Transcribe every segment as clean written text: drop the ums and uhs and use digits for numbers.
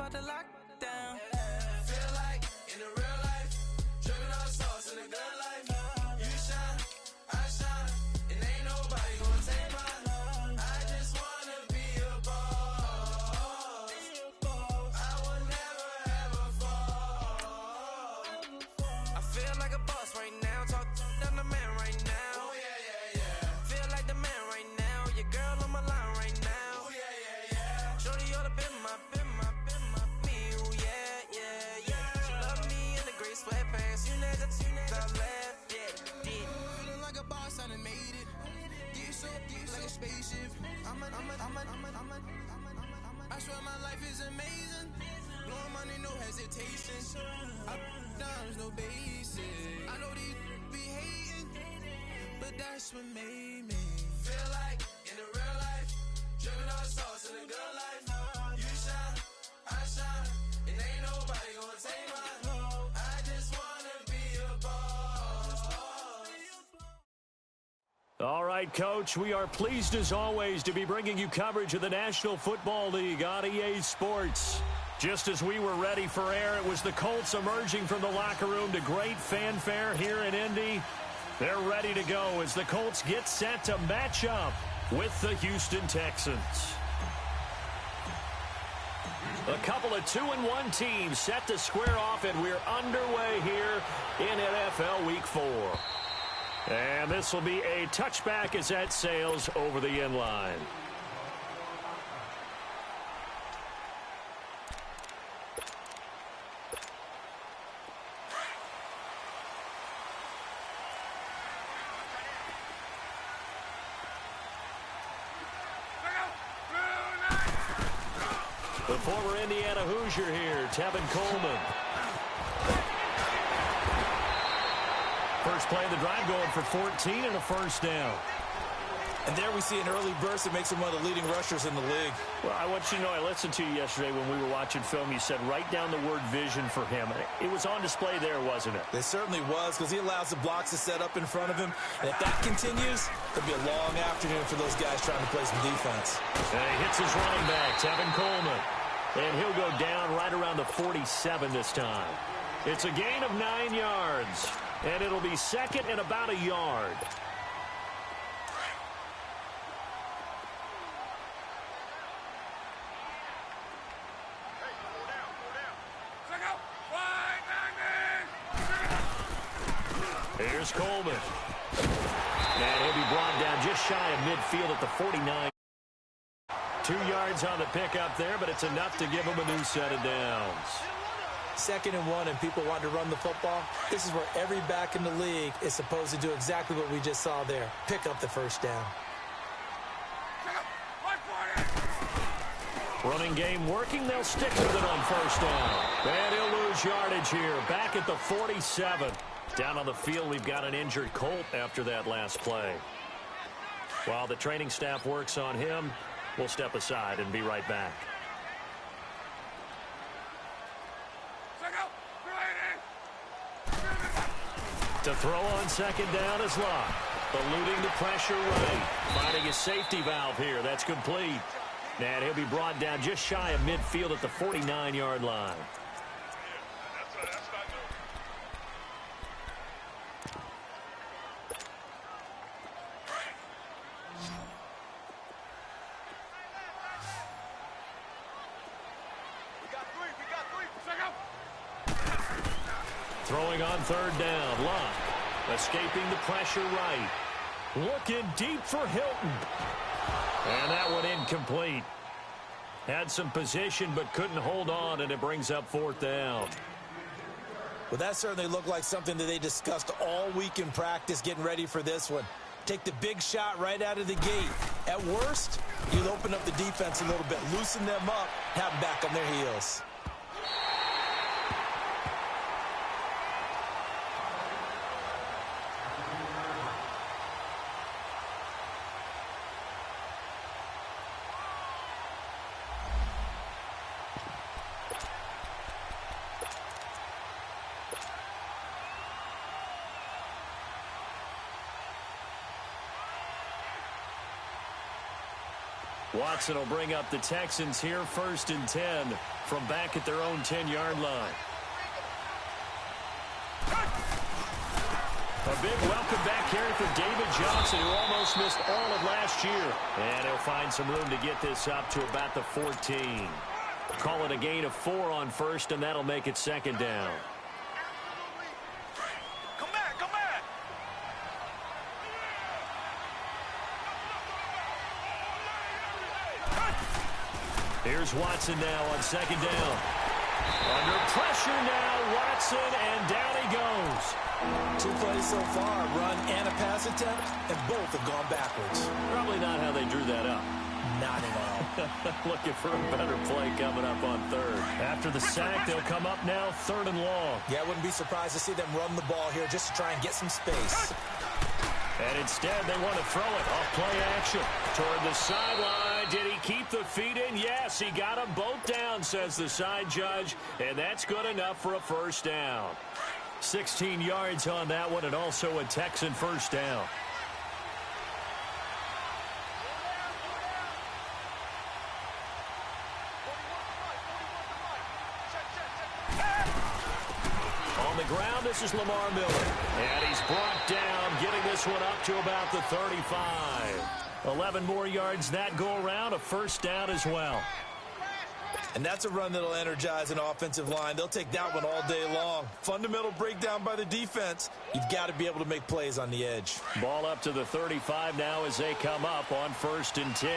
about to lock down. Feel like in the real life, dripping on sauce in the good life. You shine, I shine, and ain't nobody gonna take mine. I just wanna be a boss. I will never ever fall. I feel like a boss right now, talk down the man right now. Oh yeah, yeah, yeah. Feel like the man right now, your girl on my line right now. Oh yeah, yeah, yeah. Shorty oughta been my, me, ooh yeah, yeah, yeah. She love me in the gray sweatpants, you never left, yeah, did. Feeling like a boss, I done made it. Get so like a spaceship. I swear my life is amazing. Blowing money, no hesitation. Up, downs, no basic. I know these be hating, but that's what made me feel like in the real life, dripping on sauce in the good life. You shine, I shine, and ain't nobody gonna take mine. I just wanna be a boss. All right, Coach, we are pleased as always to be bringing you coverage of the National Football League on EA Sports. Just as we were ready for air, it was the Colts emerging from the locker room to great fanfare here in Indy. They're ready to go as the Colts get set to match up with the Houston Texans. A couple of 2-1 teams set to square off, and we're underway here in NFL Week 4. And this will be a touchback as that sails over the end line. The former Indiana Hoosier here, Tevin Coleman. First play of the drive going for 14 and a first down. And there we see an early burst that makes him one of the leading rushers in the league. Well, I want you to know, I listened to you yesterday when we were watching film. You said write down the word vision for him. It was on display there, wasn't it? It certainly was, because he allows the blocks to set up in front of him. And if that continues, it'll be a long afternoon for those guys trying to play some defense. And he hits his running back, Tevin Coleman. And he'll go down right around the 47 this time. It's a gain of 9 yards. And it'll be second and about a yard. Here's Coleman. And he'll be brought down just shy of midfield at the 49. 2 yards on the pickup there, but it's enough to give him a new set of downs. 2nd and 1, and people want to run the football. This is where every back in the league is supposed to do exactly what we just saw there. Pick up the first down. Running game working. They'll stick with it on first down. And he'll lose yardage here. Back at the 47. Down on the field, we've got an injured Colt after that last play. While the training staff works on him, we'll step aside and be right back. To throw on second down is Locke. Eluding the pressure right. Finding a safety valve here. That's complete. And he'll be brought down just shy of midfield at the 49-yard line. Throwing on third down. Locke escaping the pressure right. Looking deep for Hilton. And that one incomplete. Had some position but couldn't hold on, and it brings up fourth down. Well, that certainly looked like something that they discussed all week in practice getting ready for this one. Take the big shot right out of the gate. At worst, you'll open up the defense a little bit, loosen them up, have them back on their heels. Watson will bring up the Texans here, 1st and 10 from back at their own 10-yard line. A big welcome back here for David Johnson, who almost missed all of last year. And he'll find some room to get this up to about the 14. Call it a gain of 4 on first, and that'll make it second down. Come back, come back. Here's Watson now on second down. Under pressure now, Watson, and down he goes. 2 plays so far, run and a pass attempt, and both have gone backwards. Probably not how they drew that up. Not at all. Looking for a better play coming up on third. After the sack, they'll come up now 3rd and long. Yeah, I wouldn't be surprised to see them run the ball here just to try and get some space. And instead, they want to throw it off play action toward the sideline. Did he keep the feet in? Yes, he got them both down, says the side judge, and that's good enough for a first down. 16 yards on that one, and also a Texan first down. On the ground, this is Lamar Miller. And he's brought down, getting this one up to about the 35. 11 more yards that go around, a first down as well. And that's a run that'll energize an offensive line. They'll take that one all day long. Fundamental breakdown by the defense. You've got to be able to make plays on the edge. Ball up to the 35 now as they come up on 1st and 10.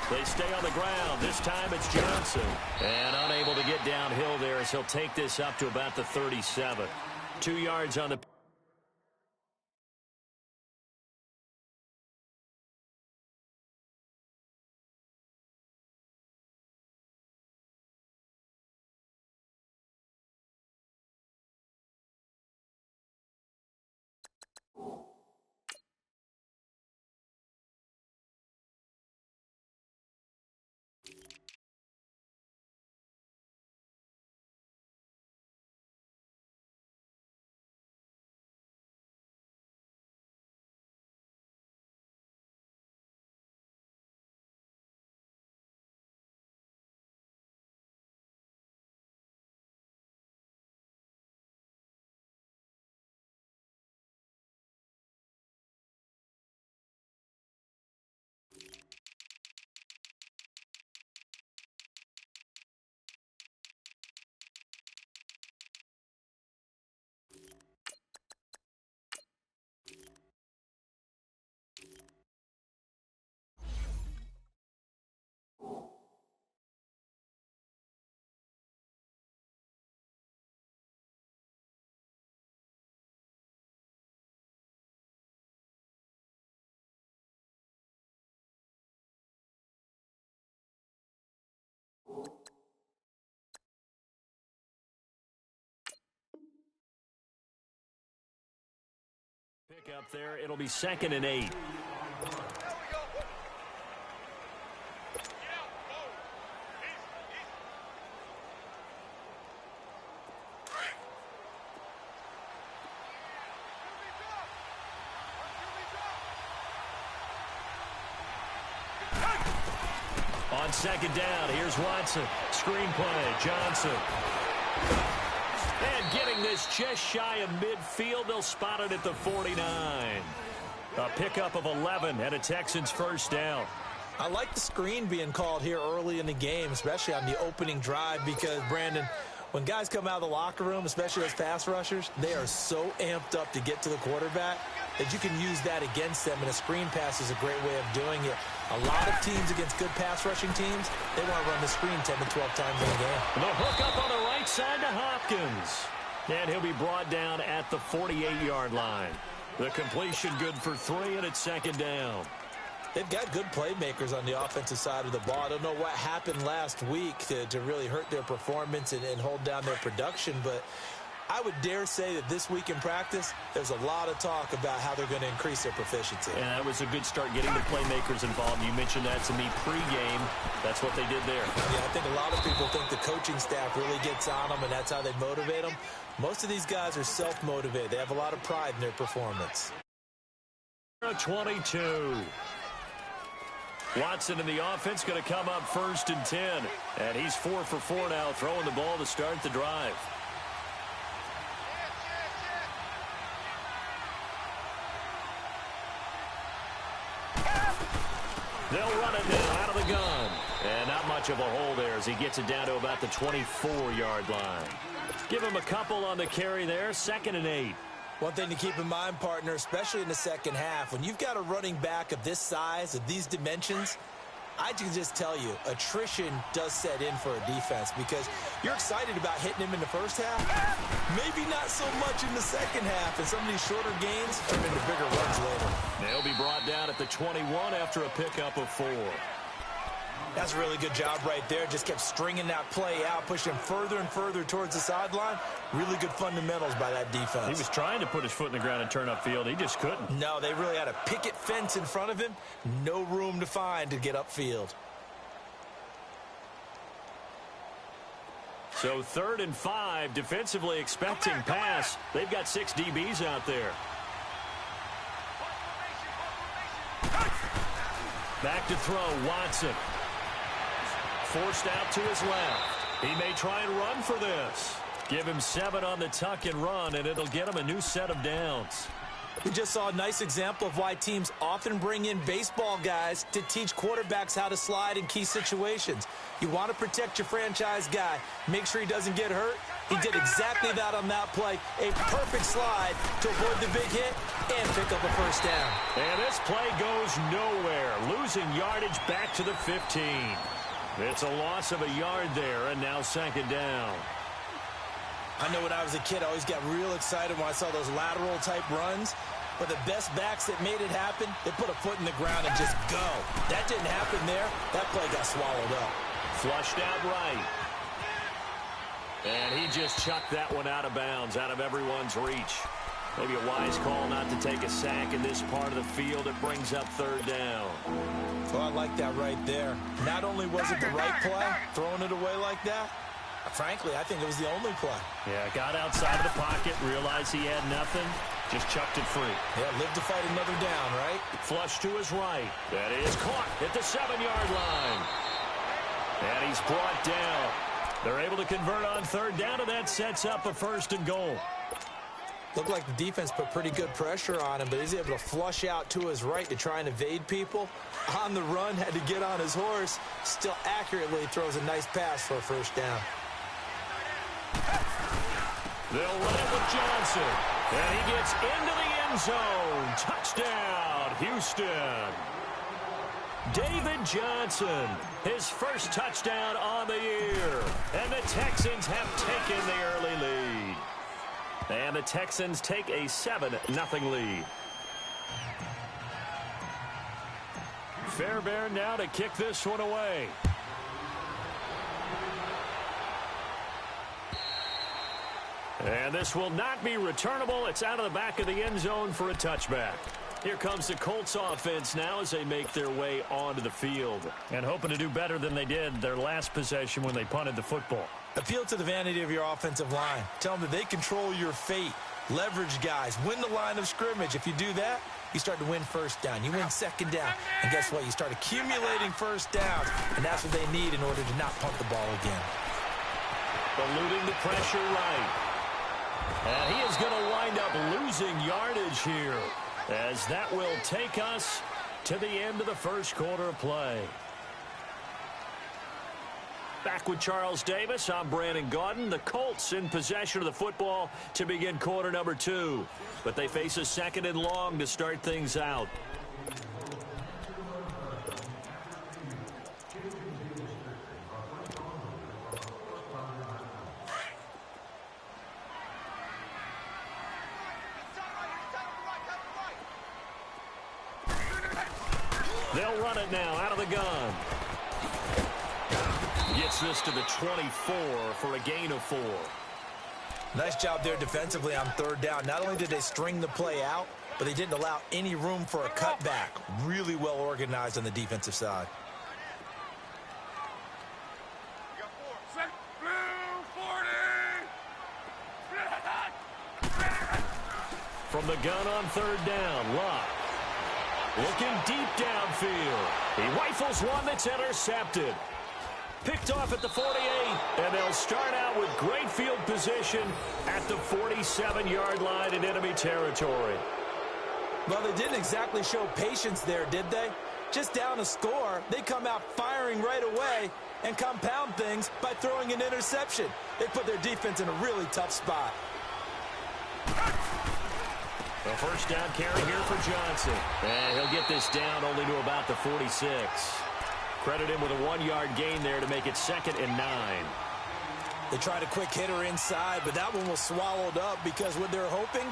They stay on the ground. This time it's Johnson. And unable to get downhill there as he'll take this up to about the 37. 2 yards on the... Pick up there. It'll be 2nd and 8. On 2nd down, here's Watson. Screen play, Johnson. And getting this just shy of midfield, they'll spot it at the 49. A pickup of 11 and a Texans first down. I like the screen being called here early in the game, especially on the opening drive, because, Brandon, when guys come out of the locker room, especially those pass rushers, they are so amped up to get to the quarterback that you can use that against them, and a screen pass is a great way of doing it. A lot of teams against good pass rushing teams, they want to run the screen 10 to 12 times in a game. The hook up on the right side to Hopkins. And he'll be brought down at the 48-yard line. The completion good for 3, and it's 2nd down. They've got good playmakers on the offensive side of the ball. I don't know what happened last week to really hurt their performance and hold down their production, but I would dare say that this week in practice, there's a lot of talk about how they're going to increase their proficiency. And that was a good start getting the playmakers involved. You mentioned that to me pregame. That's what they did there. Yeah, I think a lot of people think the coaching staff really gets on them, and that's how they motivate them. Most of these guys are self-motivated. They have a lot of pride in their performance. 22. Watson in the offense going to come up 1st and 10. And he's 4 for 4 now, throwing the ball to start the drive. They'll run it now out of the gun. And not much of a hole there as he gets it down to about the 24-yard line. Give him a couple on the carry there, 2nd and 8. One thing to keep in mind, partner, especially in the second half, when you've got a running back of this size, of these dimensions, I can just tell you, attrition does set in for a defense because you're excited about hitting him in the first half. Maybe not so much in the second half, and some of these shorter gains turn into bigger runs later. They'll be brought down at the 21 after a pickup of 4. That's a really good job right there. Just kept stringing that play out, pushing him further and further towards the sideline. Really good fundamentals by that defense. He was trying to put his foot in the ground and turn upfield. He just couldn't. No, they really had a picket fence in front of him. No room to find to get upfield. So 3rd and 5, defensively expecting pass. They've got 6 DBs out there. Back to throw, Watson. Forced out to his left. He may try and run for this. Give him 7 on the tuck and run, and it'll get him a new set of downs. We just saw a nice example of why teams often bring in baseball guys to teach quarterbacks how to slide in key situations. You want to protect your franchise guy. Make sure he doesn't get hurt. He did exactly that on that play. A perfect slide to avoid the big hit and pick up a first down. And this play goes nowhere. Losing yardage back to the 15. It's a loss of a yard there, and now 2nd down. I know when I was a kid, I always got real excited when I saw those lateral-type runs. But the best backs that made it happen, they put a foot in the ground and just go. That didn't happen there. That play got swallowed up. Flushed out right. And he just chucked that one out of bounds, out of everyone's reach. Maybe a wise call not to take a sack in this part of the field. It brings up 3rd down. Well, I like that right there. Not only was it the right play, throwing it away like that, frankly, I think it was the only play. Yeah, got outside of the pocket, realized he had nothing, just chucked it free. Yeah, live to fight another down, right? Flush to his right. That is caught at the 7-yard line. And he's brought down. They're able to convert on 3rd down, and that sets up a 1st and goal. Looked like the defense put pretty good pressure on him, but he's able to flush out to his right to try and evade people. On the run, had to get on his horse. Still accurately throws a nice pass for a 1st down. They'll run it with Johnson. And he gets into the end zone. Touchdown, Houston. David Johnson, his first touchdown on the year. And the Texans have taken the early lead. And the Texans take a 7-0 lead. Fairbairn now to kick this one away. And this will not be returnable. It's out of the back of the end zone for a touchback. Here comes the Colts offense now as they make their way onto the field. And hoping to do better than they did their last possession when they punted the football. Appeal to the vanity of your offensive line. Tell them that they control your fate. Leverage guys. Win the line of scrimmage. If you do that, you start to win 1st down. You win 2nd down. And guess what? You start accumulating 1st downs. And that's what they need in order to not punt the ball again. Eluding the pressure right. And he is going to wind up losing yardage here, as that will take us to the end of the 1st quarter of play. Back with Charles Davis, I'm Brandon Gaudin. The Colts in possession of the football to begin quarter number 2. But they face a 2nd and long to start things out. They'll run it now out of the gun. Gets this to the 24 for a gain of 4. Nice job there defensively on 3rd down. Not only did they string the play out, but they didn't allow any room for a cutback. Really well organized on the defensive side. From the gun on 3rd down, Locke. Looking deep downfield. He rifles one that's intercepted. Picked off at the 48, and they'll start out with great field position at the 47-yard line in enemy territory. Well, they didn't exactly show patience there, did they? Just down a score, they come out firing right away and compound things by throwing an interception. They put their defense in a really tough spot. The first down carry here for Johnson. And he'll get this down only to about the 46. Credit him with a 1-yard gain there to make it 2nd and 9. They tried a quick hitter inside, but that one was swallowed up because what they're hoping,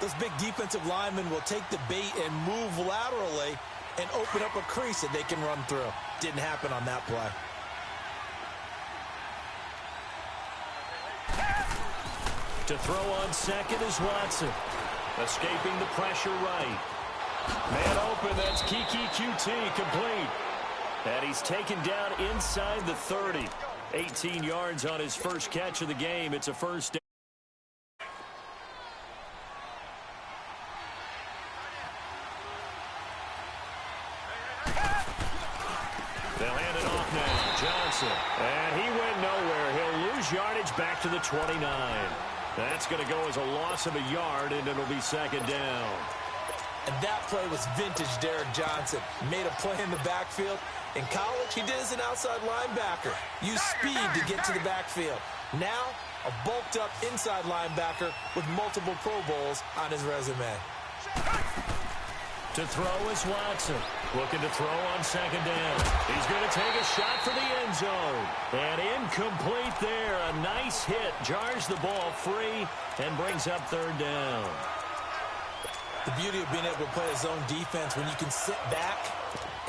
those big defensive linemen will take the bait and move laterally and open up a crease that they can run through. Didn't happen on that play. To throw on second is Watson. Escaping the pressure right. Man open, that's Kiki QT complete. And he's taken down inside the 30. 18 yards on his first catch of the game. It's a first down. They'll hand it off now. Johnson. And he went nowhere. He'll lose yardage back to the 29. That's going to go as a loss of a yard, and it'll be 2nd down. And that play was vintage Derek Johnson. Made a play in the backfield. In college, he did as an outside linebacker. Used speed to get to the backfield. Now, a bulked-up inside linebacker with multiple Pro Bowls on his resume. To throw is Watson. Looking to throw on 2nd down. He's going to take a shot for the end zone. And incomplete there. A nice hit. Jars the ball free and brings up 3rd down. The beauty of being able to play a zone defense when you can sit back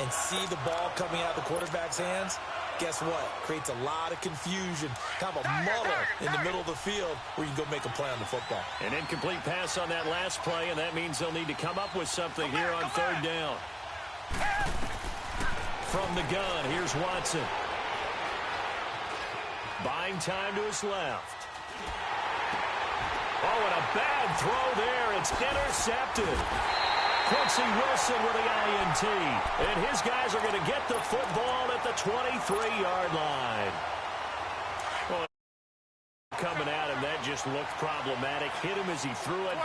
and see the ball coming out of the quarterback's hands, guess what? Creates a lot of confusion, kind of a muddle in the middle of the field where you can go make a play on the football. An incomplete pass on that last play, and that means they'll need to come up with something here on 3rd down. From the gun, here's Watson. Buying time to his left. Oh, and a bad throw there. It's intercepted. Quincy Wilson with the INT. And his guys are going to get the football at the 23-yard line. Well, coming at him, that just looked problematic. Hit him as he threw it,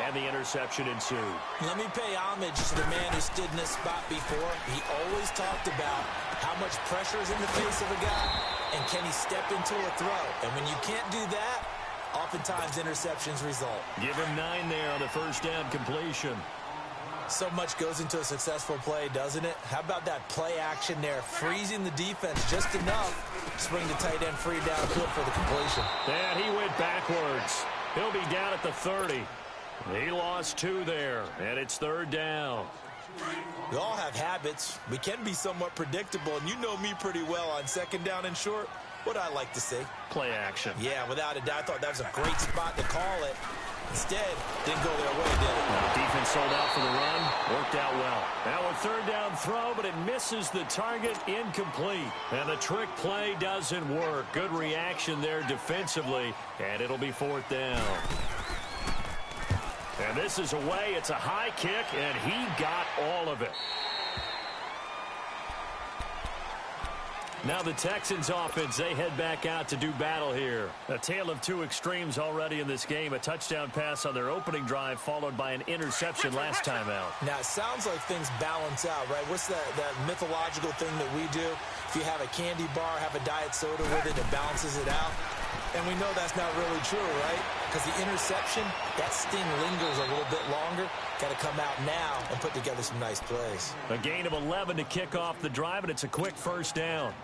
and the interception ensued. Let me pay homage to the man who stood in this spot before. He always talked about how much pressure is in the face of a guy, and can he step into a throw. And when you can't do that, oftentimes interceptions result. Give him 9 there on the first down completion. So much goes into a successful play, doesn't it? How about that play action there? Freezing the defense just enough to bring the tight end free downfield for the completion. And he went backwards. He'll be down at the 30. He lost 2 there, and it's 3rd down. We all have habits. We can be somewhat predictable, and you know me pretty well on 2nd down and short. What I like to see. Play action. Yeah, without a doubt. I thought that was a great spot to call it. Instead, didn't go their way, did it? Now, defense sold out for the run. Worked out well. Now a 3rd down throw, but it misses the target. Incomplete. And the trick play doesn't work. Good reaction there defensively, and it'll be 4th down. And this is away. It's a high kick, and he got all of it. Now the Texans offense, they head back out to do battle here. A tale of 2 extremes already in this game. A touchdown pass on their opening drive followed by an interception last time out. Now it sounds like things balance out, right? What's that mythological thing that we do? If you have a candy bar, have a diet soda with it, it balances it out. And we know that's not really true, right? Because the interception, that sting lingers a little bit longer. Got to come out now and put together some nice plays. A gain of 11 to kick off the drive, and it's a quick first down.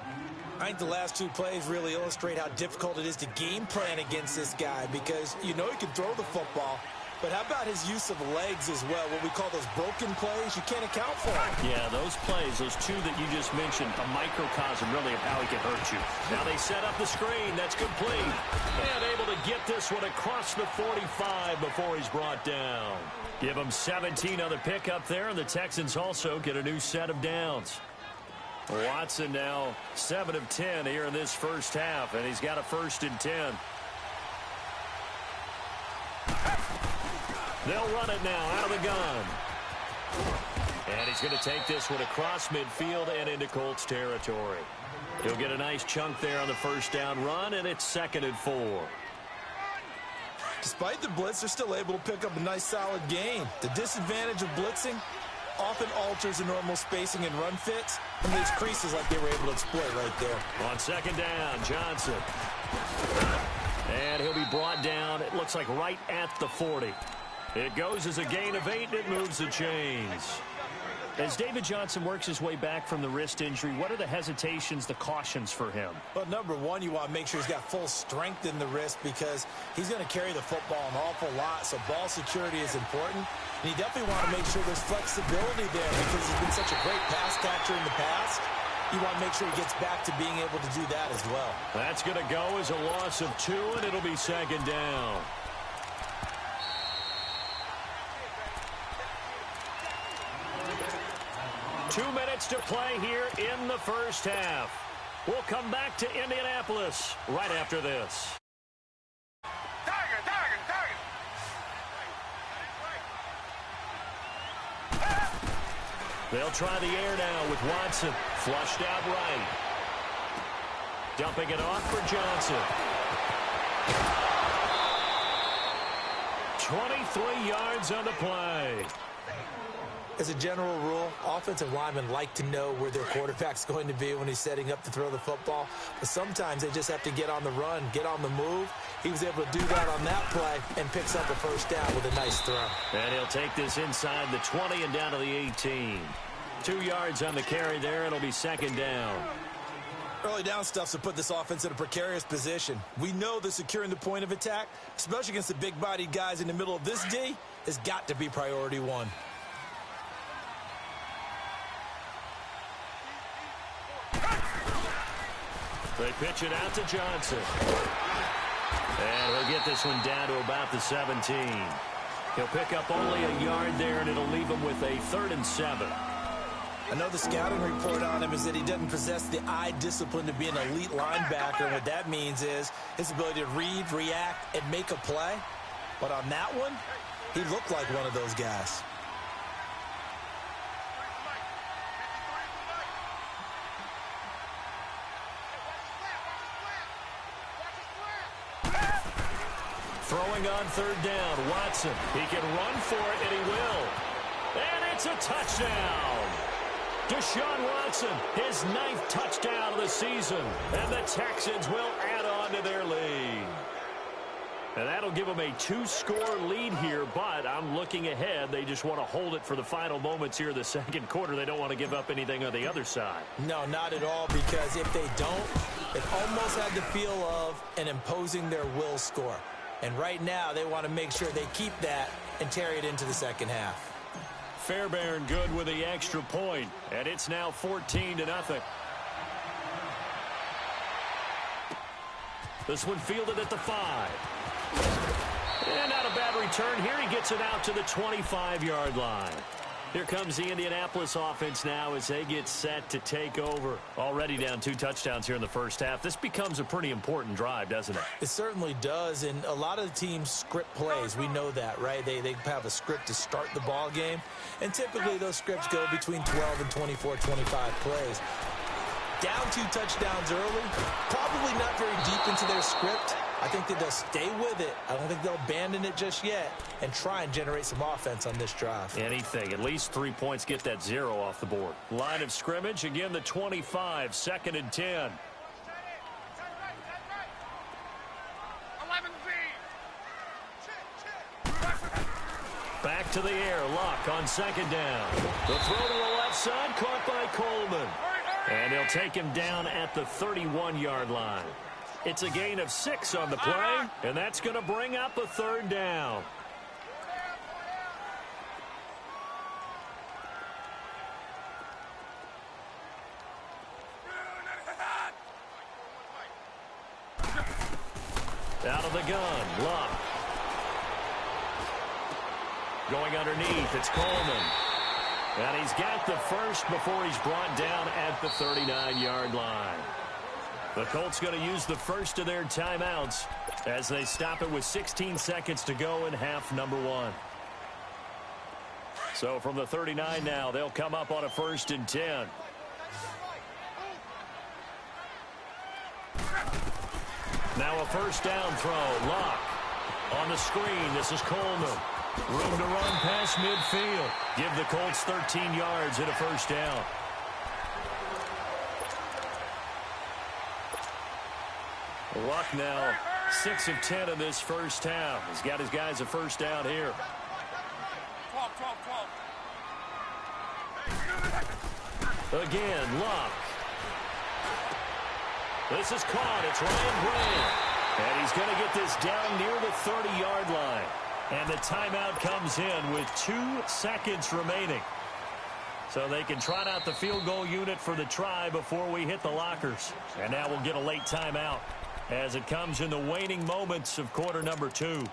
I think the last 2 plays really illustrate how difficult it is to game plan against this guy because you know he can throw the football, but how about his use of legs as well? What we call those broken plays, you can't account for them. Yeah, those plays, those 2 that you just mentioned, a microcosm really of how he can hurt you. Now they set up the screen. That's complete. And able to get this one across the 45 before he's brought down. Give him 17 on the pickup there, and the Texans also get a new set of downs. Watson now 7 of 10 here in this first half, and he's got a 1st and 10. They'll run it now out of the gun. And he's going to take this one across midfield and into Colts territory. He'll get a nice chunk there on the first down run, and it's 2nd and 4. Despite the blitz, they're still able to pick up a nice solid gain. The disadvantage of blitzing often alters the normal spacing and run fits, and leaves creases like they were able to exploit right there. On 2nd down, Johnson. And he'll be brought down, it looks like right at the 40. It goes as a gain of 8, and it moves the chains. As David Johnson works his way back from the wrist injury, what are the hesitations, the cautions for him? Well, number one, you want to make sure he's got full strength in the wrist because he's going to carry the football an awful lot, so ball security is important. And you definitely want to make sure there's flexibility there because he's been such a great pass catcher in the past. You want to make sure he gets back to being able to do that as well. That's going to go as a loss of 2, and it'll be 2nd down. Two minutes to play here in the first half. We'll come back to Indianapolis right after this. They'll try the air now with Watson. Flushed out right. Dumping it off for Johnson. 23 yards on the play. As a general rule, offensive linemen like to know where their quarterback's going to be when he's setting up to throw the football. But sometimes they just have to get on the run, get on the move. He was able to do that on that play and picks up a first down with a nice throw. And he'll take this inside the 20 and down to the 18. 2 yards on the carry there. It'll be 2nd down. Early down stuffs will put this offense in a precarious position. We know that securing the point of attack, especially against the big-bodied guys in the middle of this D, has got to be priority one. They pitch it out to Johnson. And he'll get this one down to about the 17. He'll pick up only a yard there, and it'll leave him with a 3rd and 7. I know the scouting report on him is that he doesn't possess the eye discipline to be an elite linebacker. And what that means is his ability to read, react, and make a play. But on that one, he looked like one of those guys. Throwing on 3rd down, Watson. He can run for it, and he will. And it's a touchdown. Deshaun Watson, his 9th touchdown of the season. And the Texans will add on to their lead. And that'll give them a 2-score lead here, but I'm looking ahead. They just want to hold it for the final moments here in the 2nd quarter. They don't want to give up anything on the other side. No, not at all, because if they don't, it almost had the feel of an imposing their will score. And right now, they want to make sure they keep that and carry it into the 2nd half. Fairbairn good with the extra point, and it's now 14-0. This one fielded at the 5. And not a bad return here. He gets it out to the 25-yard line. Here comes the Indianapolis offense now as they get set to take over. Already down 2 touchdowns here in the first half. This becomes a pretty important drive, doesn't it? It certainly does, and a lot of the teams script plays. We know that, right? They have a script to start the ball game, and typically those scripts go between 12 and 24, 25 plays. Down 2 touchdowns early, probably not very deep into their script. I think that they'll stay with it. I don't think they'll abandon it just yet and try and generate some offense on this drive. Anything. At least 3 points, get that 0 off the board. Line of scrimmage, again the 25, 2nd and 10. Back to the air, Luck on 2nd down. The throw to the left side, caught by Coleman. And they'll take him down at the 31-yard line. It's a gain of 6 on the play, and that's going to bring up a 3rd down. Out of the gun, Luck. Going underneath, it's Coleman. And he's got the first before he's brought down at the 39-yard line. The Colts going to use the first of their timeouts as they stop it with 16 seconds to go in half number 1. So from the 39 now, they'll come up on a 1st and 10. Now a first down throw. Locke on the screen. This is Coleman. Room to run past midfield. Give the Colts 13 yards and a first down. Luck now 6 of 10 in this first half. He's got his guys a first down here. 12. Again, Luck. This is caught. It's Ryan Graham. And he's going to get this down near the 30-yard line. And the timeout comes in with 2 seconds remaining. So they can trot out the field goal unit for the try before we hit the lockers. And now we'll get a late timeout as it comes in the waning moments of quarter number 2.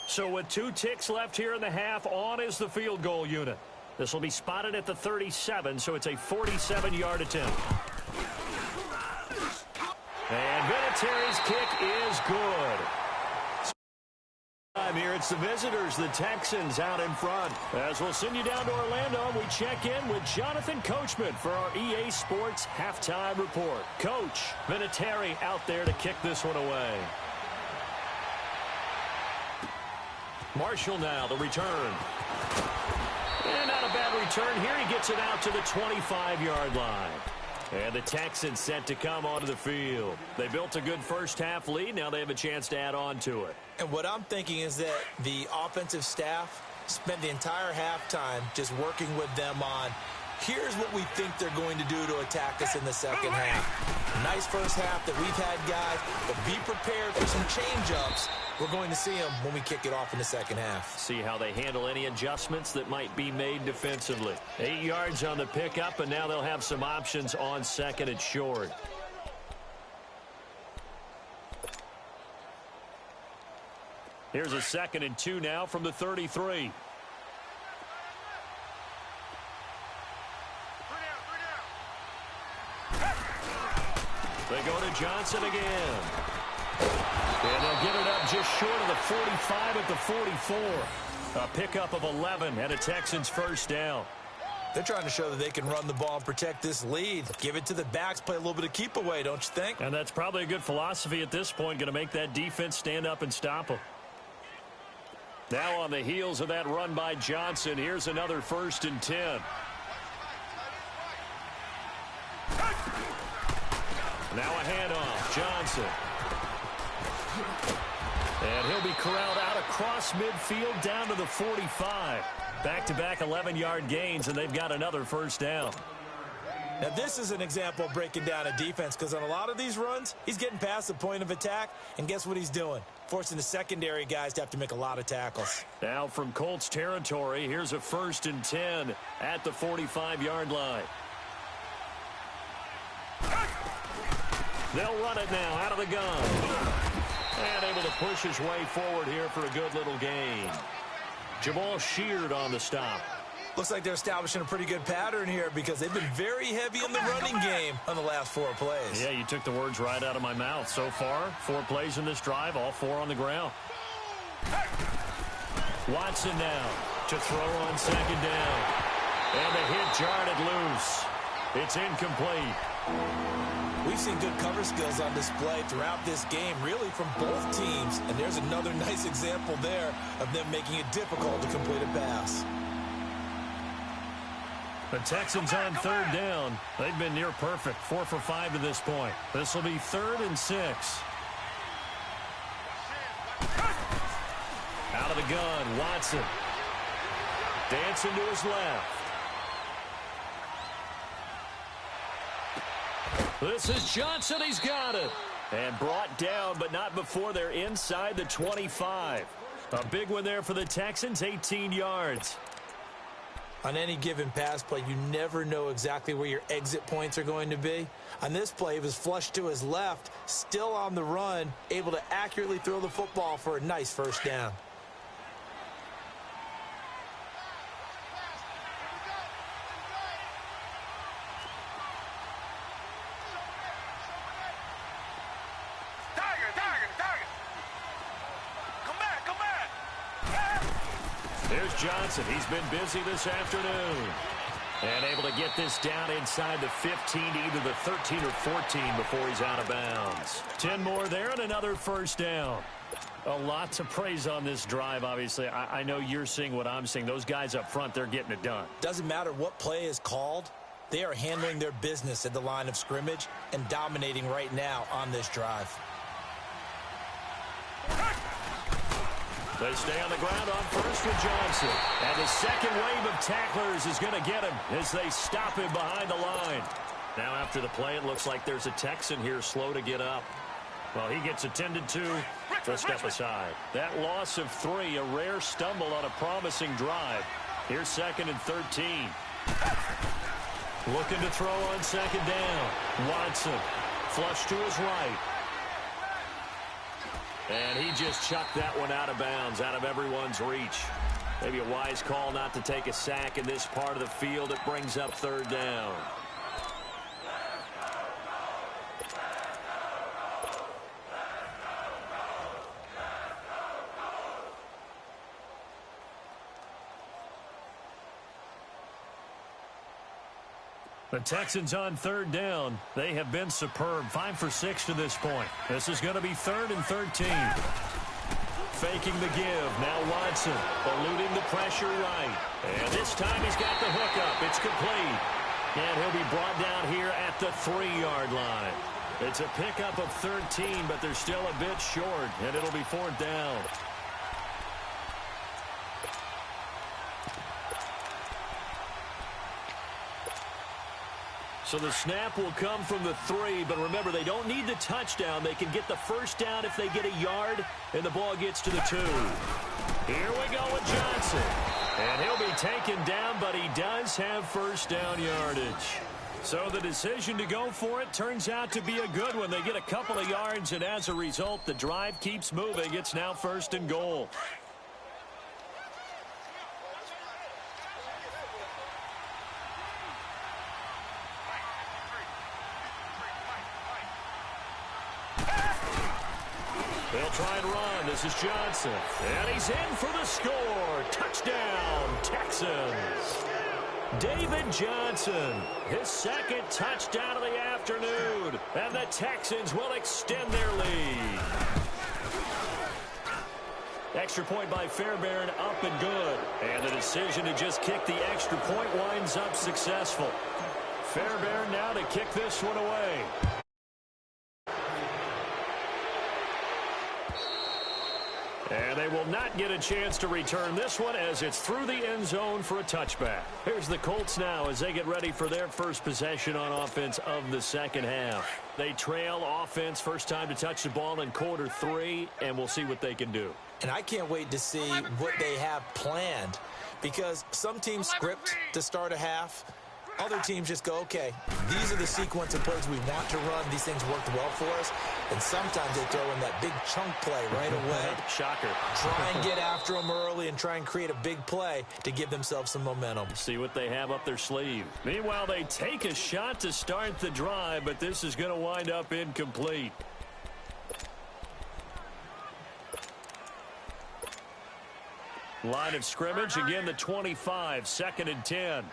So with 2 ticks left here in the half, on is the field goal unit. This will be spotted at the 37, so it's a 47-yard attempt. And Vinatieri's kick is good. Time here, it's the visitors, the Texans, out in front. As we'll send you down to Orlando, we check in with Jonathan Coachman for our EA Sports Halftime Report. Coach, Vinatieri out there to kick this one away. Marshall now, the return. And not a bad return here. He gets it out to the 25-yard line. And the Texans set to come onto the field. They built a good first-half lead. Now they have a chance to add on to it. And what I'm thinking is that the offensive staff spent the entire halftime just working with them on, here's what we think they're going to do to attack us in the second half. Nice first half that we've had, guys, but be prepared for some change-ups. We're going to see them when we kick it off in the second half. See how they handle any adjustments that might be made defensively. 8 yards on the pickup, and now they'll have some options on second and short. Here's a 2nd and 2 now from the 33. They go to Johnson again. And they'll get it up just short of the 45 at the 44. A pickup of 11 and a Texans first down. They're trying to show that they can run the ball and protect this lead. Give it to the backs, play a little bit of keep away, don't you think? And that's probably a good philosophy at this point, going to make that defense stand up and stop them. Now on the heels of that run by Johnson, here's another 1st and 10. Now a handoff, Johnson. And he'll be corralled out across midfield down to the 45. Back-to-back 11-yard gains, and they've got another first down. Now, this is an example of breaking down a defense, because on a lot of these runs, he's getting past the point of attack, and guess what he's doing? Forcing the secondary guys to have to make a lot of tackles. Now from Colts territory, here's a 1st and 10 at the 45-yard line. They'll run it now out of the gun. And able to push his way forward here for a good little gain. Jamal Sheard on the stop. Looks like they're establishing a pretty good pattern here because they've been very heavy in the running game on the last 4 plays. Yeah, you took the words right out of my mouth. So far, 4 plays in this drive, all 4 on the ground. Watson now to throw on 2nd down. And the hit jarred it loose. It's incomplete. We've seen good cover skills on display throughout this game, really from both teams. And there's another nice example there of them making it difficult to complete a pass. The Texans on 3rd down. They've been near perfect, 4 for 5 to this point. This will be 3rd and 6. Out of the gun, Watson. Dancing to his left. This is Johnson. He's got it. And brought down, but not before they're inside the 25. A big one there for the Texans, 18 yards. On any given pass play, you never know exactly where your exit points are going to be. On this play, he was flushed to his left, still on the run, able to accurately throw the football for a nice first down. Here's Johnson. He's been busy this afternoon. And able to get this down inside the 15 to either the 13 or 14 before he's out of bounds. 10 more there and another first down. A lot to praise on this drive, obviously. I know you're seeing what I'm seeing. Those guys up front, they're getting it done. Doesn't matter what play is called. They are handling their business at the line of scrimmage and dominating right now on this drive. They stay on the ground on first with Johnson. And the second wave of tacklers is going to get him as they stop him behind the line. Now after the play, it looks like there's a Texan here slow to get up. Well, he gets attended to. A step aside. That loss of 3, a rare stumble on a promising drive. Here's 2nd and 13. Looking to throw on second down. Watson, flush to his right. And he just chucked that one out of bounds, out of everyone's reach. Maybe a wise call not to take a sack in this part of the field. It brings up 3rd down. The Texans on 3rd down. They have been superb. 5 for 6 to this point. This is going to be 3rd and 13. Faking the give. Now Watson eluding the pressure right. And this time he's got the hookup. It's complete. And he'll be brought down here at the 3-yard line. It's a pickup of 13, but they're still a bit short. And it'll be 4th down. So the snap will come from the 3, but remember, they don't need the touchdown. They can get the first down if they get a yard, and the ball gets to the 2. Here we go with Johnson. And he'll be taken down, but he does have first down yardage. So the decision to go for it turns out to be a good one. They get a couple of yards, and as a result, the drive keeps moving. It's now 1st and goal. They'll try and run. This is Johnson. And he's in for the score. Touchdown, Texans. David Johnson, his 2nd touchdown of the afternoon. And the Texans will extend their lead. Extra point by Fairbairn, up and good. And the decision to just kick the extra point winds up successful. Fairbairn now to kick this one away. And they will not get a chance to return this one as it's through the end zone for a touchback. Here's the Colts now as they get ready for their first possession on offense of the 2nd half. They trail offense, first time to touch the ball in quarter 3, and we'll see what they can do. And I can't wait to see what they have planned, because some teams script to start a half. Other teams just go, okay, these are the sequence of plays we want to run. These things worked well for us. And sometimes they throw in that big chunk play right away. Shocker. Try and get after them early and try and create a big play to give themselves some momentum. See what they have up their sleeve. Meanwhile, they take a shot to start the drive, but this is going to wind up incomplete. Line of scrimmage, again the 25, 2nd and 10.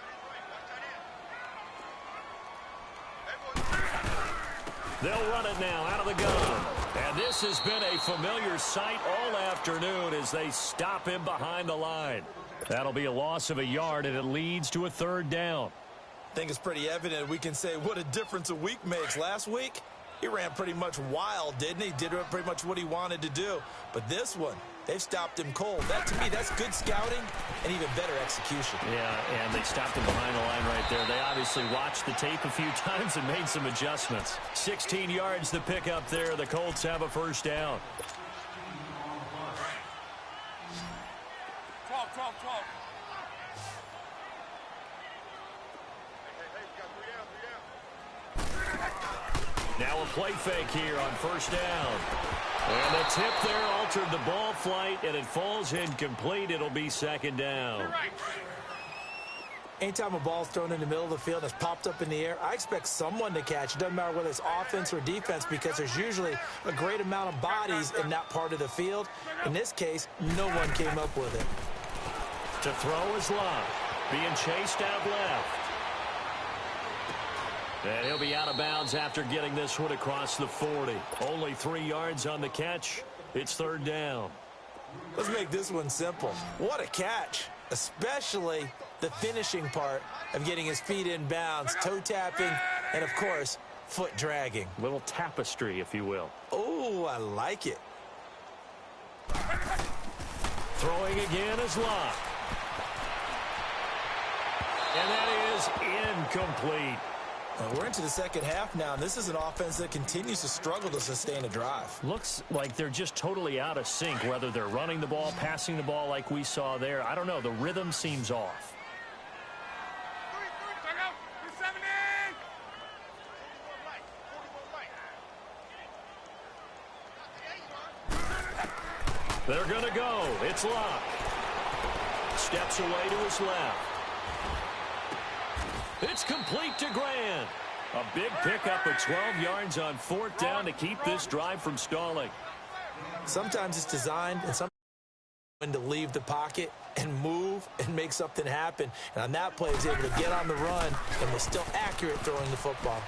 They'll run it now out of the gun. And this has been a familiar sight all afternoon as they stop him behind the line. That'll be a loss of a yard, and it leads to a 3rd down. I think it's pretty evident we can say what a difference a week makes. Last week, he ran pretty much wild, didn't he? Did pretty much what he wanted to do. But this one, they've stopped him cold. That, to me, that's good scouting and even better execution. Yeah, and they stopped him behind the line right there. They obviously watched the tape a few times and made some adjustments. 16 yards to pick up there. The Colts have a first down. 12. Now a play fake here on first down. And the tip there altered the ball flight, and it falls incomplete. It'll be 2nd down. Anytime a ball's thrown in the middle of the field and it's popped up in the air, I expect someone to catch. It doesn't matter whether it's offense or defense, because there's usually a great amount of bodies in that part of the field. In this case, no one came up with it. To throw is Love. Being chased out left. And he'll be out of bounds after getting this one across the 40. Only 3 yards on the catch. It's third down. Let's make this one simple. What a catch, especially the finishing part of getting his feet in bounds, toe tapping, and, of course, foot dragging. Little tapestry, if you will. Oh, I like it. Throwing again is Love. And that is incomplete. We're into the second half now, and this is an offense that continues to struggle to sustain a drive. Looks like they're just totally out of sync, whether they're running the ball, passing the ball like we saw there. I don't know. The rhythm seems off. They're going to go. It's Locke. Steps away to his left. It's complete to Grant. A big pickup of 12 yards on fourth down to keep this drive from stalling. Sometimes it's designed and sometimes when to leave the pocket and move and make something happen. And on that play, he was able to get on the run and was still accurate throwing the football.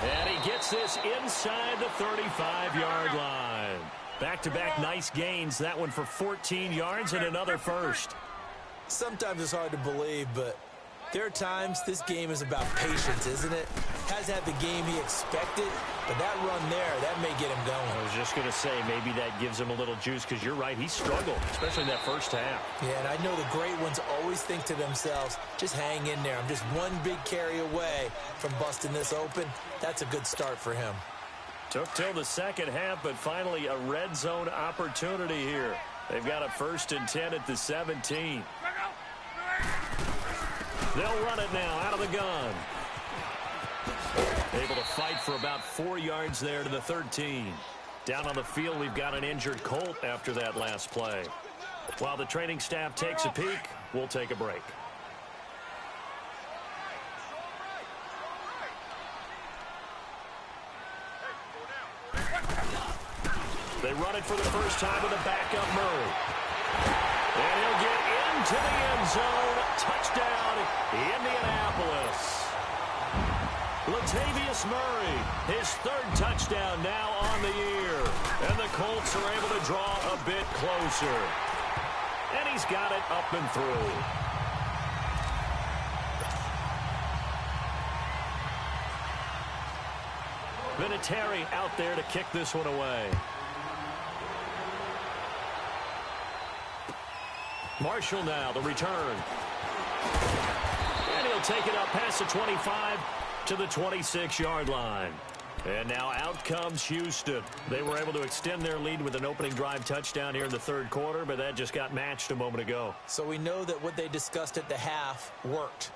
And he gets this inside the 35-yard line. Back-to-back nice gains. That one for 14 yards and another first. Sometimes it's hard to believe, but there are times this game is about patience, isn't it? Hasn't had the game he expected, but that run there, that may get him going. I was just going to say, maybe that gives him a little juice, because you're right, he struggled, especially in that first half. Yeah, and I know the great ones always think to themselves, just hang in there. I'm just one big carry away from busting this open. That's a good start for him. Took till the second half, but finally a red zone opportunity here. They've got a 1st and 10 at the 17. They'll run it now out of the gun. Able to fight for about 4 yards there to the 13. Down on the field, we've got an injured Colt after that last play. While the training staff takes a peek, we'll take a break. They run it for the first time with a backup Murray. And he'll get into the end zone. Touchdown, Indianapolis. Latavius Murray, his 3rd touchdown now on the year. And the Colts are able to draw a bit closer. And he's got it up and through. Vinatieri out there to kick this one away. Marshall now, the return. And he'll take it up past the 25 to the 26-yard line. And now out comes Houston. They were able to extend their lead with an opening drive touchdown here in the 3rd quarter, but that just got matched a moment ago. So we know that what they discussed at the half worked.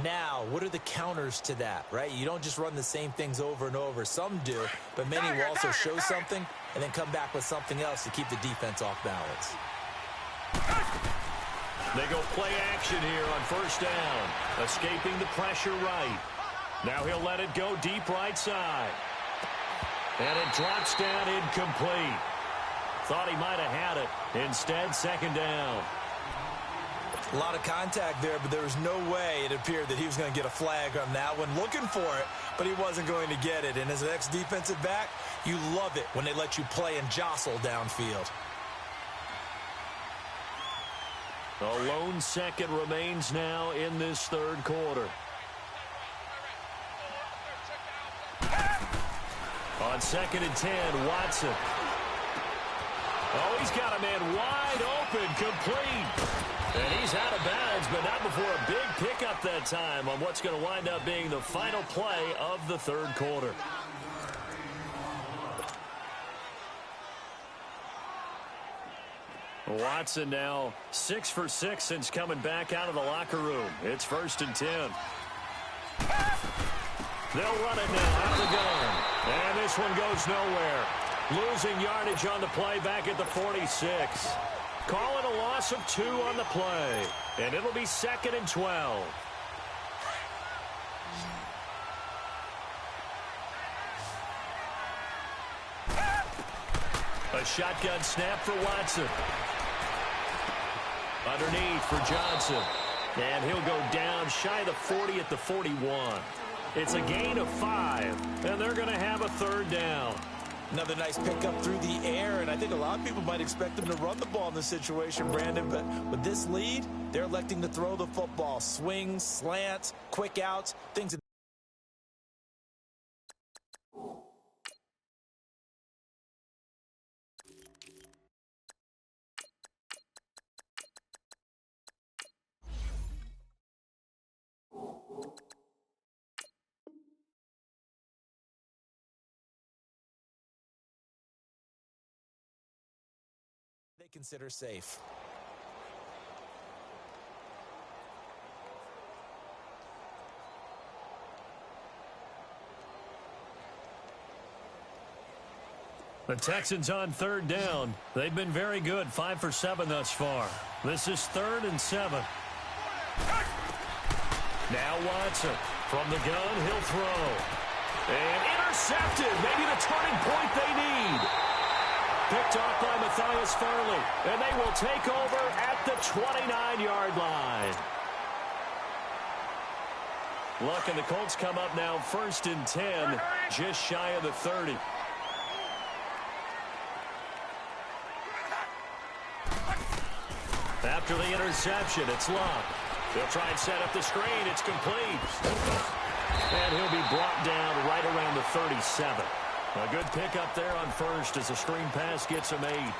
Now, what are the counters to that, right? You don't just run the same things over and over. Some do, but many will also show something and then come back with something else to keep the defense off balance. They go play action here on 1st down. Escaping the pressure right. Now he'll let it go deep right side. And it drops down incomplete. Thought he might have had it. Instead, 2nd down. A lot of contact there, but there was no way it appeared that he was going to get a flag on that one. Looking for it, but he wasn't going to get it. And as an ex-defensive back, you love it when they let you play and jostle downfield. A lone second remains now in this 3rd quarter. On 2nd and 10, Watson. Oh, he's got a man wide open, complete. And he's out of bounds, but not before a big pickup that time on what's going to wind up being the final play of the 3rd quarter. Watson now 6 for 6 since coming back out of the locker room. It's 1st and 10. They'll run it now out of the gun. And this one goes nowhere. Losing yardage on the play back at the 46. Call it a loss of 2 on the play. And it'll be 2nd and 12. A shotgun snap for Watson. Underneath for Johnson. And he'll go down shy of the 40 at the 41. It's a gain of 5, and they're going to have a third down. Another nice pickup through the air, and I think a lot of people might expect them to run the ball in this situation, Brandon, but with this lead, they're electing to throw the football. Swings, slants, quick outs, things of they consider safe. The Texans on third down. They've been very good, 5 for 7 thus far. This is 3rd and 7. Now Watson from the gun, he'll throw. And intercepted, maybe the turning point they need. Picked off by Matthias Farley, and they will take over at the 29-yard line. Look, and the Colts come up now 1st and 10, just shy of the 30. After the interception, it's Love. They'll try and set up the screen. It's complete. And he'll be brought down right around the 37. A good pickup there on first as the screen pass gets him 8.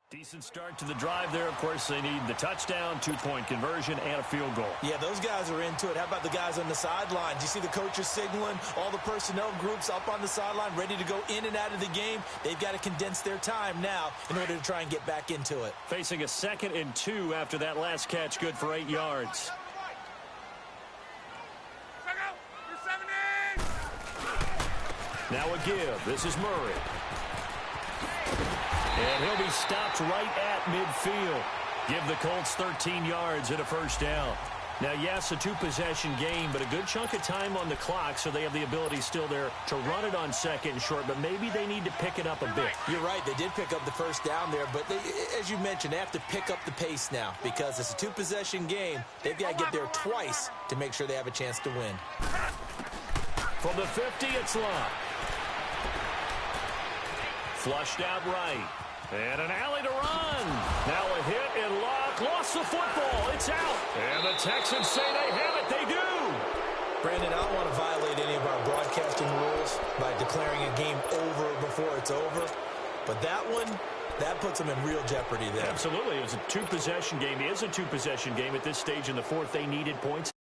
Decent start to the drive there. Of course, they need the touchdown, 2-point conversion, and a field goal. Yeah, those guys are into it. How about the guys on the sidelines? You see the coaches signaling, all the personnel groups up on the sideline, ready to go in and out of the game. They've got to condense their time now in order to try and get back into it. Facing a 2nd and 2 after that last catch, good for 8 yards. Now a give. This is Murray. And he'll be stopped right at midfield. Give the Colts 13 yards and a first down. Now, yes, a 2-possession game, but a good chunk of time on the clock, so they have the ability still there to run it on 2nd and short, but maybe they need to pick it up a bit. You're right. They did pick up the first down there, but they, as you mentioned, they have to pick up the pace now because it's a 2-possession game. They've got to get there twice to make sure they have a chance to win. From the 50, it's Love. Flushed out right. And an alley to run. Now a hit and Locke lost the football. It's out. And the Texans say they have it. They do. Brandon, I don't want to violate any of our broadcasting rules by declaring a game over before it's over. But that one, that puts them in real jeopardy there. Absolutely. It was a 2-possession game. It is a 2-possession game at this stage in the 4th. They needed points.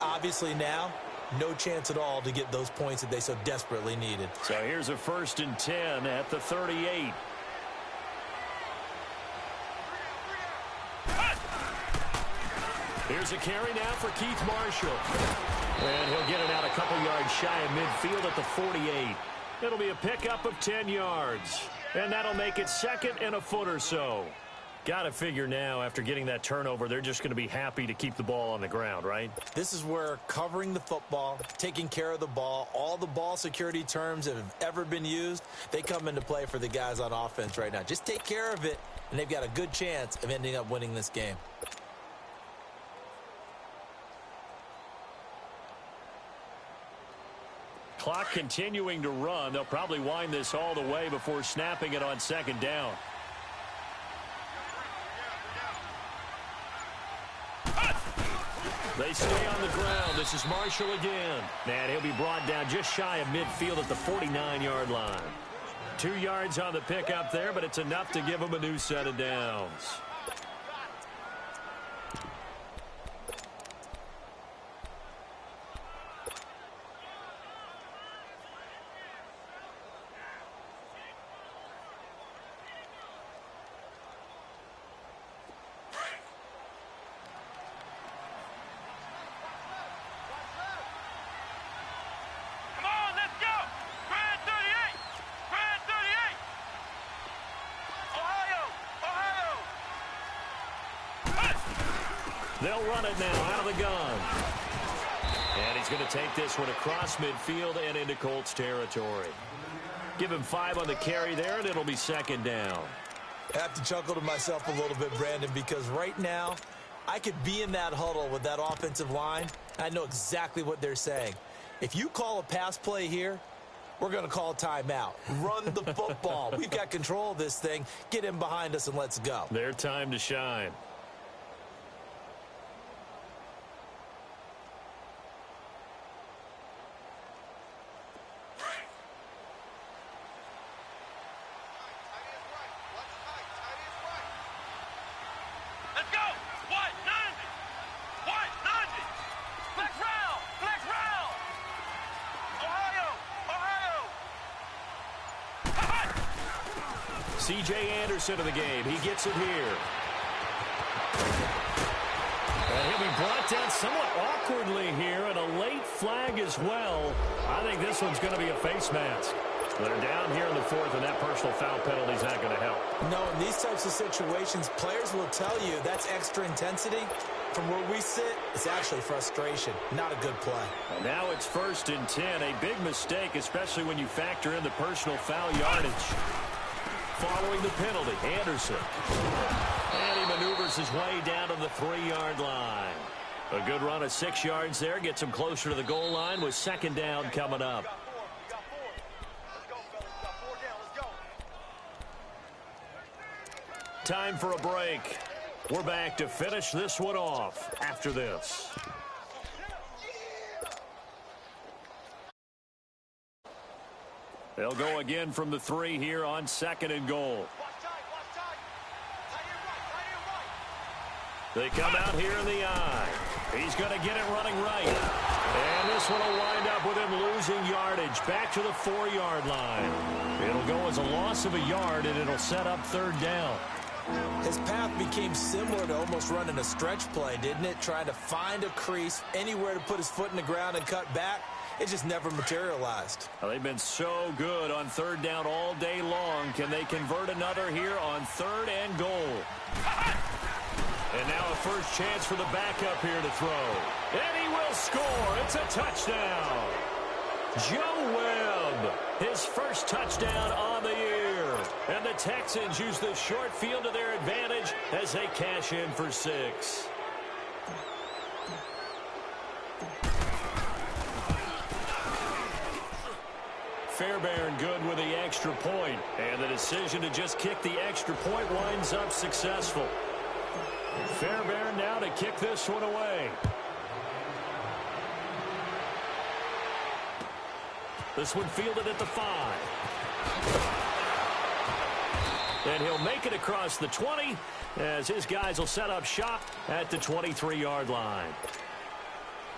Obviously now, no chance at all to get those points that they so desperately needed. So here's a 1st and 10 at the 38. Here's a carry now for Keith Marshall. And he'll get it out a couple yards shy of midfield at the 48. It'll be a pickup of 10 yards. And that'll make it 2nd and a foot or so. Got to figure now, after getting that turnover, they're just going to be happy to keep the ball on the ground, right? This is where covering the football, taking care of the ball, all the ball security terms that have ever been used, they come into play for the guys on offense right now. Just take care of it, and they've got a good chance of ending up winning this game. Clock continuing to run. They'll probably wind this all the way before snapping it on 2nd down. They stay on the ground. This is Marshall again. And he'll be brought down just shy of midfield at the 49-yard line. 2 yards on the pickup there, but it's enough to give him a new set of downs. They'll run it now out of the gun. And he's going to take this one across midfield and into Colts territory. Give him 5 on the carry there, and it'll be second down. I have to chuckle to myself a little bit, Brandon, because right now I could be in that huddle with that offensive line. I know exactly what they're saying. If you call a pass play here, we're going to call a timeout. Run the football. We've got control of this thing. Get in behind us and let's go. Their time to shine. C.J. Anderson of the game. He gets it here. And he'll be brought down somewhat awkwardly here, and a late flag as well. I think this one's going to be a face mask. They're down here in the fourth, and that personal foul penalty is not going to help. No, in these types of situations, players will tell you that's extra intensity. From where we sit, it's actually frustration. Not a good play. And now it's 1st and 10. A big mistake, especially when you factor in the personal foul yardage. Following the penalty, Anderson. And he maneuvers his way down to the 3-yard line. A good run of 6 yards there. Gets him closer to the goal line with second down coming up. Time for a break. We're back to finish this one off after this. They'll go again from the 3 here on 2nd and goal. They come out here in the eye. He's going to get it running right. And this one will wind up with him losing yardage back to the 4-yard line. It'll go as a loss of a yard, and it'll set up 3rd down. His path became similar to almost running a stretch play, didn't it? Trying to find a crease, anywhere to put his foot in the ground and cut back. It just never materialized. Well, they've been so good on 3rd down all day long. Can they convert another here on 3rd and goal? And now a first chance for the backup here to throw. And he will score. It's a touchdown. Joe Webb, his first touchdown on the year. And the Texans use the short field to their advantage as they cash in for 6. Fairbairn good with the extra point. And the decision to just kick the extra point winds up successful. Fairbairn now to kick this one away. This one fielded at the 5. And he'll make it across the 20 as his guys will set up shop at the 23-yard line.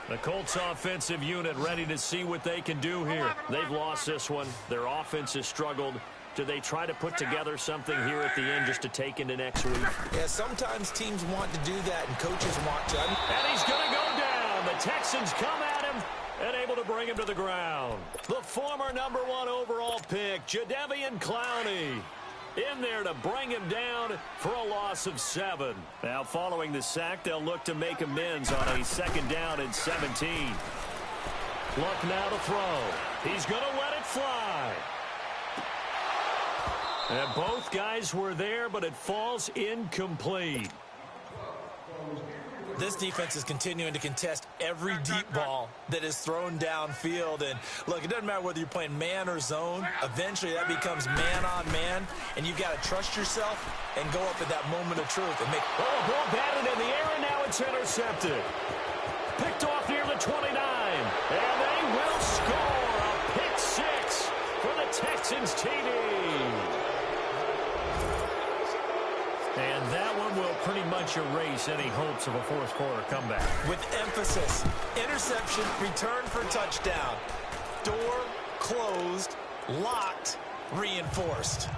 The Colts offensive unit ready to see what they can do here. They've lost this one. Their offense has struggled. Do they try to put together something here at the end just to take into next week? Yeah, sometimes teams want to do that and coaches want to. And he's going to go down. The Texans come at him and able to bring him to the ground. The former number 1 overall pick, Jadeveon Clowney, in there to bring him down for a loss of 7. Now, following the sack, they'll look to make amends on a 2nd down and 17. Luck now to throw. He's going to let it fly. And both guys were there, but it falls incomplete. This defense is continuing to contest every deep ball that is thrown downfield. And, look, it doesn't matter whether you're playing man or zone. Eventually, that becomes man-on-man, and you've got to trust yourself and go up at that moment of truth. And make a ball batted in the air, and now it's intercepted. Picked off near the 29. And they will score a pick 6 for the Texans TD. And that one will pretty much erase any hopes of a fourth quarter comeback. With emphasis, interception, return for touchdown. Door closed, locked, reinforced.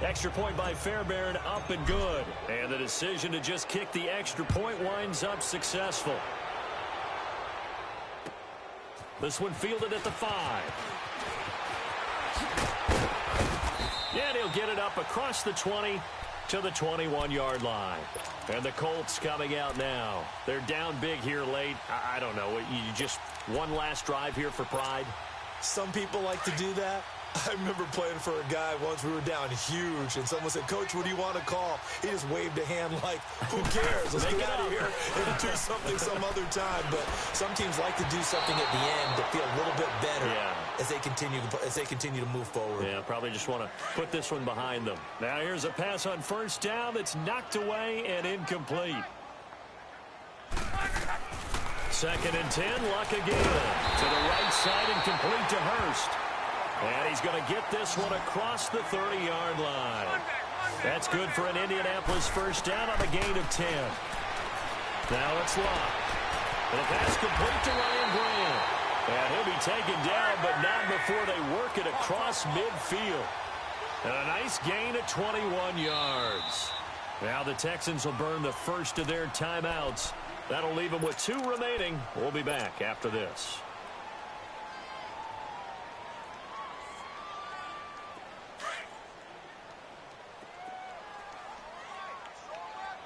Extra point by Fairbairn, up and good. And the decision to just kick the extra point winds up successful. This one fielded at the 5. And he'll get it up across the 20 to the 21-yard line. And the Colts coming out now. They're down big here late. I don't know. You just one last drive here for pride? Some people like to do that. I remember playing for a guy once. We were down huge, and someone said, "Coach, what do you want to call?" He just waved a hand like, "Who cares? Let's get out of here and do something some other time." But some teams like to do something at the end to feel a little bit better as they continue to move forward. Yeah, probably just want to put this one behind them. Now here's a pass on first down that's knocked away and incomplete. 2nd and 10, Luck again. To the right side and complete to Hurst. And he's going to get this one across the 30-yard line. That's good for an Indianapolis first down on a gain of 10. Now it's Luck. And the pass complete to Ryan Grant. And he'll be taken down, but not before they work it across midfield. And a nice gain of 21 yards. Now the Texans will burn the first of their timeouts. That'll leave them with 2 remaining. We'll be back after this.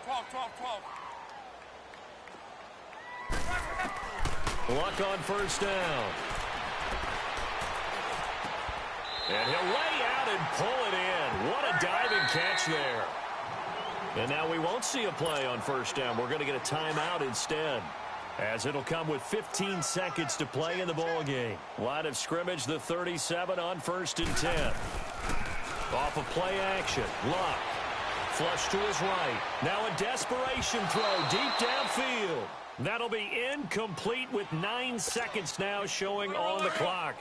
12. Luck on first down. And he'll lay out and pull it in. What a diving catch there. And now we won't see a play on first down. We're going to get a timeout instead, as it'll come with 15 seconds to play in the ball game. Line of scrimmage, the 37 on 1st and 10. Off of play action, Luck. Flush to his right. Now a desperation throw deep downfield. That'll be incomplete with 9 seconds now showing on the clock.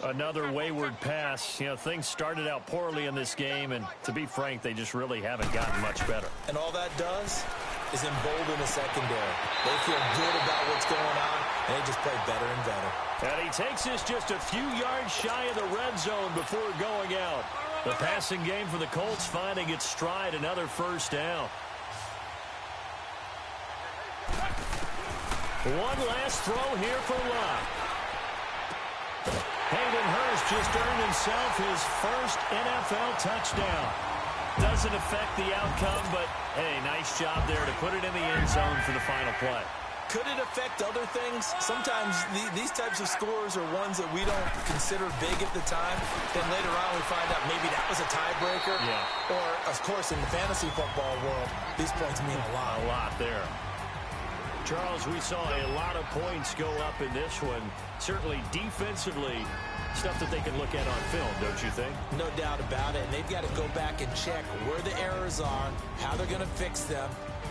Another wayward pass. You know, things started out poorly in this game, and to be frank, they just really haven't gotten much better. And all that does is embolden the secondary. They feel good about what's going on, and they just play better and better. And he takes this just a few yards shy of the red zone before going out. The passing game for the Colts finding its stride, another first down. One last throw here for Luck. Hayden Hurst just earned himself his first NFL touchdown. Doesn't affect the outcome, but, hey, nice job there to put it in the end zone for the final play. Could it affect other things? Sometimes these types of scores are ones that we don't consider big at the time. Then later on we find out maybe that was a tiebreaker. Yeah. Or, of course, in the fantasy football world, these points mean a lot. A lot there. Charles, we saw a lot of points go up in this one. Certainly defensively, stuff that they can look at on film, don't you think? No doubt about it. And they've got to go back and check where the errors are, how they're going to fix them,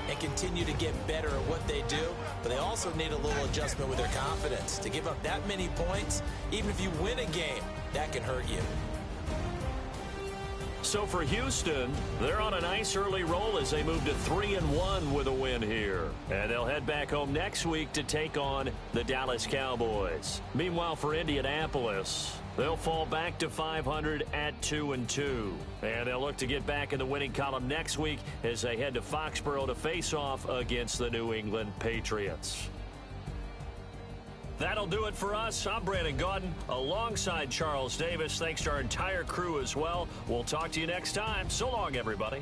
and continue to get better at what they do. But they also need a little adjustment with their confidence. To give up that many points, even if you win a game, that can hurt you. So for Houston, they're on a nice early roll as they move to 3-1 with a win here. And they'll head back home next week to take on the Dallas Cowboys. Meanwhile, for Indianapolis, they'll fall back to 500 at 2-2. And they'll look to get back in the winning column next week as they head to Foxborough to face off against the New England Patriots. That'll do it for us. I'm Brandon Gaudin alongside Charles Davis. Thanks to our entire crew as well. We'll talk to you next time. So long, everybody.